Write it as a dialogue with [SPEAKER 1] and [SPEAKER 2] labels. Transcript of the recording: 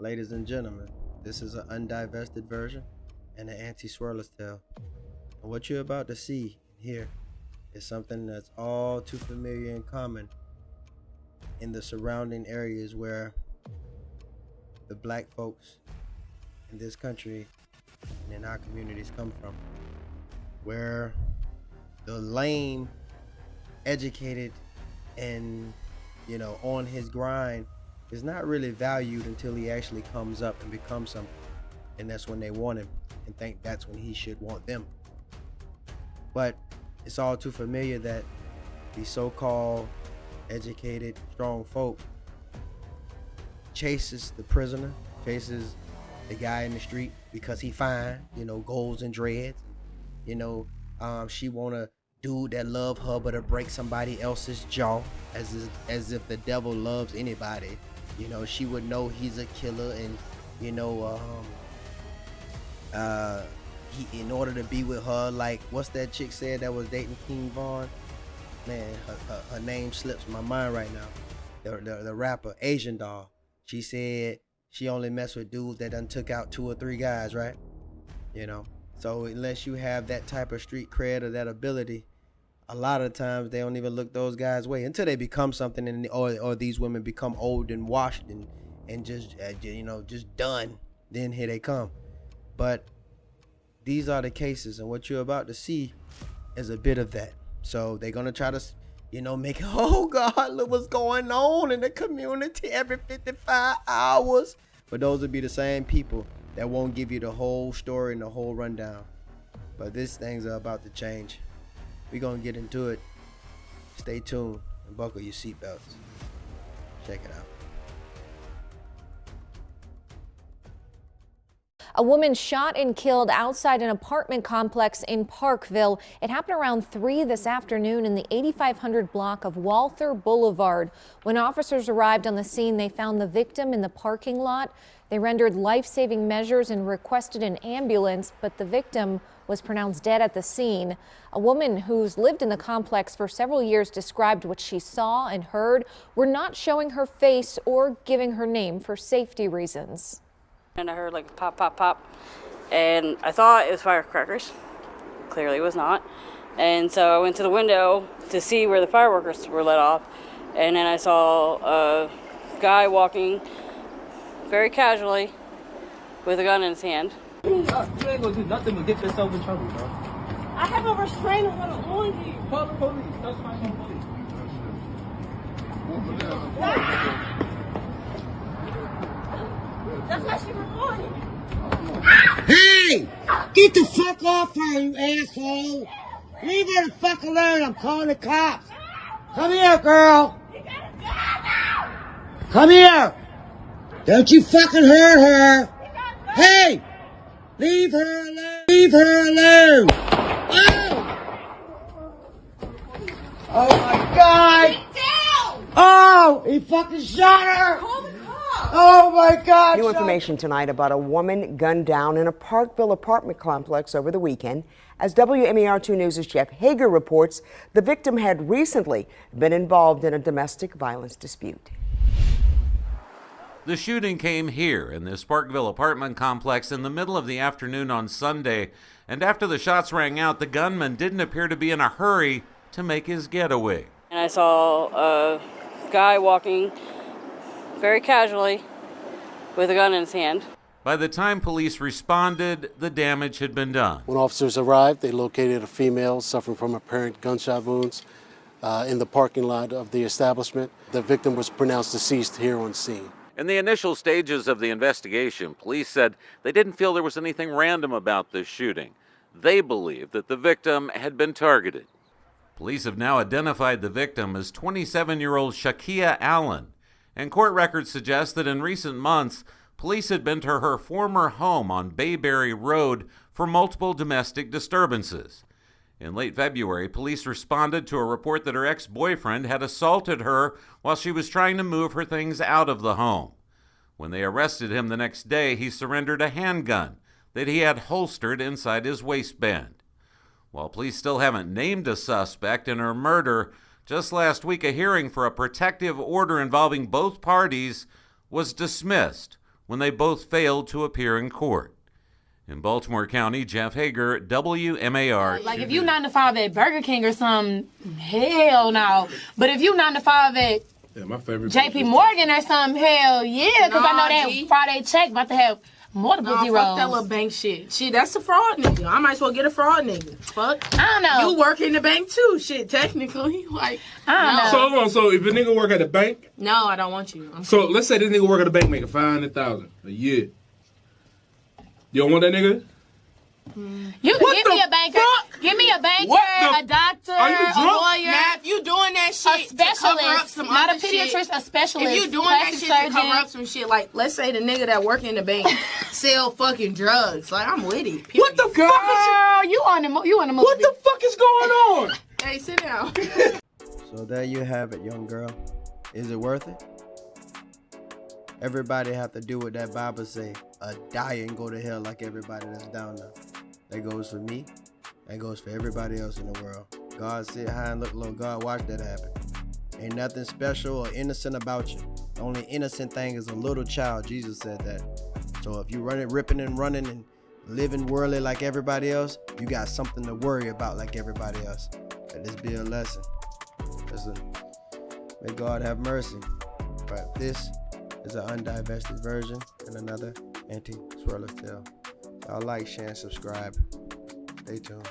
[SPEAKER 1] Ladies and gentlemen, this is an undivested version and an anti-swirler's tale. And what you're about to see here is something that's all too familiar and common in the surrounding areas where the black folks in this country and in our communities come from, where the lame, educated, and on his grind is not really valued until he actually comes up and becomes something, and that's when they want him and think that's when he should want them. But it's all too familiar that these so-called educated, strong folk chases the prisoner, chases the guy in the street because he fine, goals and dreads. She want a dude that love her but to break somebody else's jaw, as if the devil loves anybody. She would know he's a killer, and he, in order to be with her, like, what's that chick said that was dating King Von? Man, her name slips my mind right now. The rapper, Asian Doll. She said she only messed with dudes that done took out 2 or 3 guys, right? So unless you have that type of street cred or that ability, a lot of times they don't even look those guys' way until they become something, or these women become old and washed and just just done. Then here they come. But these are the cases, and what you're about to see is a bit of that. So they're gonna try to make it, oh God, look what's going on in the community every 55 hours. But those will be the same people that won't give you the whole story and the whole rundown. But these things are about to change. We're gonna get into it. Stay tuned and buckle your seatbelts. Check it out.
[SPEAKER 2] A woman shot and killed outside an apartment complex in Parkville. It happened around 3 this afternoon in the 8500 block of Walther Boulevard. When officers arrived on the scene, they found the victim in the parking lot. They rendered life-saving measures and requested an ambulance, but the victim was pronounced dead at the scene. A woman who's lived in the complex for several years described what she saw and heard. We're not showing her face or giving her name for safety reasons.
[SPEAKER 3] And I heard like a pop, pop, pop, and I thought it was firecrackers. Clearly it was not. And so I went to the window to see where the fireworks were let off, and then I saw a guy walking very casually with a gun in his hand.
[SPEAKER 4] You ain't gonna do nothing but get yourself in trouble, bro.
[SPEAKER 5] I have a restraining order on you.
[SPEAKER 4] Call the police. That's my police.
[SPEAKER 5] That's why she recording.
[SPEAKER 6] Hey! Get the fuck off her, you asshole! Leave her the fuck alone, I'm calling the cops! Come here, girl! Come here! Don't you fucking hurt her! Hey! Leave her alone! Leave her alone! Oh! Oh my God! Oh! He fucking shot her! Oh my God!
[SPEAKER 7] New information tonight about a woman gunned down in a Parkville apartment complex over the weekend. As WMER2 News' Jeff Hager reports, the victim had recently been involved in a domestic violence dispute.
[SPEAKER 8] The shooting came here in this Parkville apartment complex in the middle of the afternoon on Sunday, and after the shots rang out, the gunman didn't appear to be in a hurry to make his getaway.
[SPEAKER 3] And I saw a guy walking very casually with a gun in his hand.
[SPEAKER 8] By the time police responded, the damage had been done.
[SPEAKER 9] When officers arrived, they located a female suffering from apparent gunshot wounds in the parking lot of the establishment. The victim was pronounced deceased here on scene.
[SPEAKER 8] In the initial stages of the investigation, police said they didn't feel there was anything random about this shooting. They believed that the victim had been targeted. Police have now identified the victim as 27-year-old Shakeia Allen, and court records suggest that in recent months, police had been to her former home on Bayberry Road for multiple domestic disturbances. In late February, police responded to a report that her ex-boyfriend had assaulted her while she was trying to move her things out of the home. When they arrested him the next day, he surrendered a handgun that he had holstered inside his waistband. While police still haven't named a suspect in her murder, just last week a hearing for a protective order involving both parties was dismissed, when they both failed to appear in court. In Baltimore County, Jeff Hager, WMAR.
[SPEAKER 10] Like if you 9 to 5 at Burger King or something, hell no. But if you 9 to 5 at
[SPEAKER 11] my favorite
[SPEAKER 10] JP Morgan or something, hell yeah, because I know that
[SPEAKER 5] G.
[SPEAKER 10] Friday check about to have multiple zeros.
[SPEAKER 5] Fuck that little bank shit. Shit, that's a fraud nigga. I might as well get a fraud nigga. Fuck.
[SPEAKER 10] I don't know.
[SPEAKER 5] You work in the bank too, shit, technically. Like,
[SPEAKER 10] I
[SPEAKER 11] So hold on, so if a nigga work at the bank,
[SPEAKER 5] no, I don't want you.
[SPEAKER 11] so let's say this nigga work at the bank making $500,000 a year. You don't want that nigga?
[SPEAKER 10] You can give me a banker. Give me a banker, a doctor,
[SPEAKER 11] Are you
[SPEAKER 10] a
[SPEAKER 11] drunk?
[SPEAKER 10] lawyer.
[SPEAKER 5] Now, if you doing that shit
[SPEAKER 10] A
[SPEAKER 5] to cover up
[SPEAKER 10] specialist,
[SPEAKER 5] some
[SPEAKER 10] not a
[SPEAKER 5] other shit,
[SPEAKER 10] pediatrician, a specialist.
[SPEAKER 5] if you doing that
[SPEAKER 10] plastic
[SPEAKER 5] shit to cover
[SPEAKER 10] surgeon.
[SPEAKER 5] up some shit, like let's say the nigga that work in the bank sell fucking drugs, like I'm with it.
[SPEAKER 11] What the fuck is
[SPEAKER 10] You on the movie?
[SPEAKER 11] What the fuck is going on?
[SPEAKER 5] Hey, sit down.
[SPEAKER 1] So there you have it, young girl. Is it worth it? Everybody have to do what that Bible say. Die and go to hell like everybody that's down there. That goes for me. That goes for everybody else in the world. God sit high and look low. God watch that happen. Ain't nothing special or innocent about you. The only innocent thing is a little child. Jesus said that. So if you ripping and running and living worldly like everybody else, you got something to worry about like everybody else. Let this be a lesson. Listen, may God have mercy. But this is an undivested version and another anti-swirler's tale. Y'all like, share, and subscribe. Stay tuned.